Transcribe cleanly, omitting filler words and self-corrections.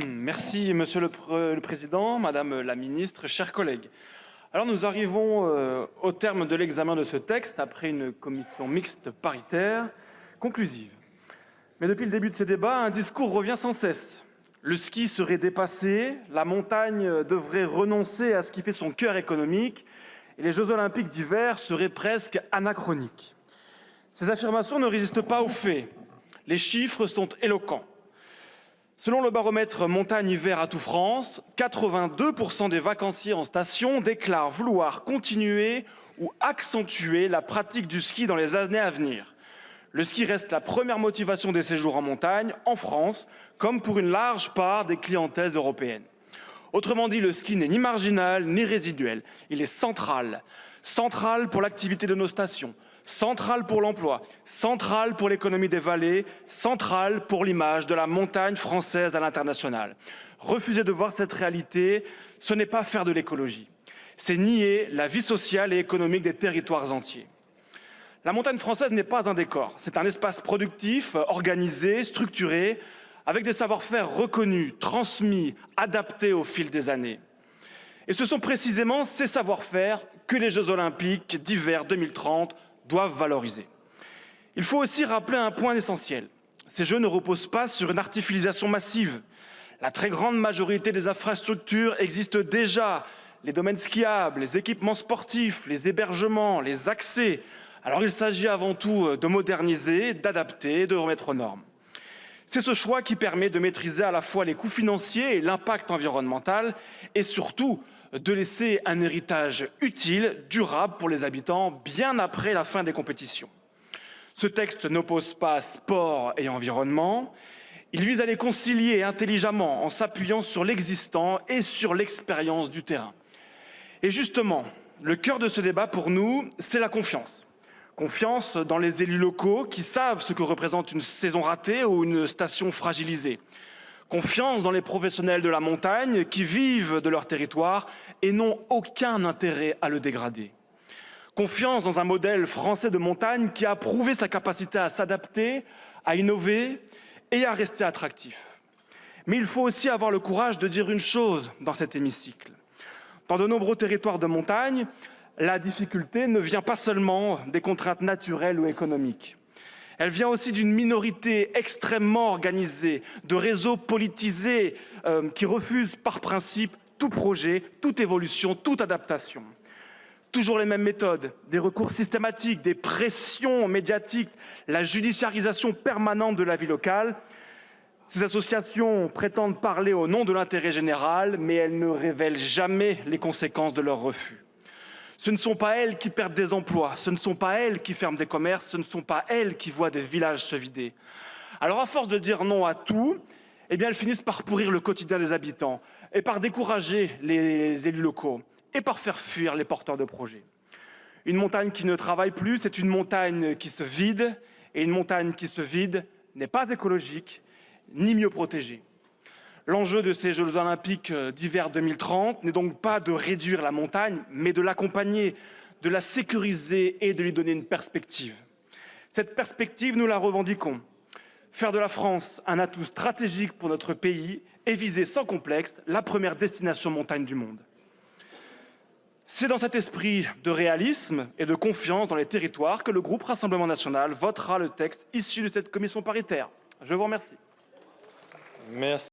Merci Monsieur le Président, Madame la Ministre, chers collègues. Alors nous arrivons au terme de l'examen de ce texte après une commission mixte paritaire conclusive. Mais depuis le début de ces débats, un discours revient sans cesse. Le ski serait dépassé, la montagne devrait renoncer à ce qui fait son cœur économique et les Jeux olympiques d'hiver seraient presque anachroniques. Ces affirmations ne résistent pas aux faits. Les chiffres sont éloquents. Selon le baromètre montagne-hiver Atout France, 82% des vacanciers en station déclarent vouloir continuer ou accentuer la pratique du ski dans les années à venir. Le ski reste la première motivation des séjours en montagne en France, comme pour une large part des clientèles européennes. Autrement dit, le ski n'est ni marginal ni résiduel. Il est central. Central pour l'activité de nos stations, central pour l'emploi, central pour l'économie des vallées, central pour l'image de la montagne française à l'international. Refuser de voir cette réalité, ce n'est pas faire de l'écologie. C'est nier la vie sociale et économique des territoires entiers. La montagne française n'est pas un décor. C'est un espace productif, organisé, structuré, avec des savoir-faire reconnus, transmis, adaptés au fil des années. Et ce sont précisément ces savoir-faire que les Jeux olympiques d'hiver 2030 doivent valoriser. Il faut aussi rappeler un point essentiel. Ces Jeux ne reposent pas sur une artificialisation massive. La très grande majorité des infrastructures existent déjà. Les domaines skiables, les équipements sportifs, les hébergements, les accès. Alors il s'agit avant tout de moderniser, d'adapter, de remettre aux normes. C'est ce choix qui permet de maîtriser à la fois les coûts financiers et l'impact environnemental et surtout de laisser un héritage utile, durable pour les habitants bien après la fin des compétitions. Ce texte n'oppose pas sport et environnement. Il vise à les concilier intelligemment en s'appuyant sur l'existant et sur l'expérience du terrain. Et justement, le cœur de ce débat pour nous, c'est la confiance. Confiance dans les élus locaux qui savent ce que représente une saison ratée ou une station fragilisée. Confiance dans les professionnels de la montagne qui vivent de leur territoire et n'ont aucun intérêt à le dégrader. Confiance dans un modèle français de montagne qui a prouvé sa capacité à s'adapter, à innover et à rester attractif. Mais il faut aussi avoir le courage de dire une chose dans cet hémicycle. Dans de nombreux territoires de montagne, la difficulté ne vient pas seulement des contraintes naturelles ou économiques. Elle vient aussi d'une minorité extrêmement organisée, de réseaux politisés qui refusent par principe tout projet, toute évolution, toute adaptation. Toujours les mêmes méthodes, des recours systématiques, des pressions médiatiques, la judiciarisation permanente de la vie locale. Ces associations prétendent parler au nom de l'intérêt général, mais elles ne révèlent jamais les conséquences de leur refus. Ce ne sont pas elles qui perdent des emplois, ce ne sont pas elles qui ferment des commerces, ce ne sont pas elles qui voient des villages se vider. Alors à force de dire non à tout, elles finissent par pourrir le quotidien des habitants et par décourager les élus locaux et par faire fuir les porteurs de projets. Une montagne qui ne travaille plus, c'est une montagne qui se vide, et une montagne qui se vide n'est pas écologique ni mieux protégée. L'enjeu de ces Jeux olympiques d'hiver 2030 n'est donc pas de réduire la montagne, mais de l'accompagner, de la sécuriser et de lui donner une perspective. Cette perspective, nous la revendiquons. Faire de la France un atout stratégique pour notre pays et viser sans complexe la première destination montagne du monde. C'est dans cet esprit de réalisme et de confiance dans les territoires que le groupe Rassemblement national votera le texte issu de cette commission paritaire. Je vous remercie. Merci.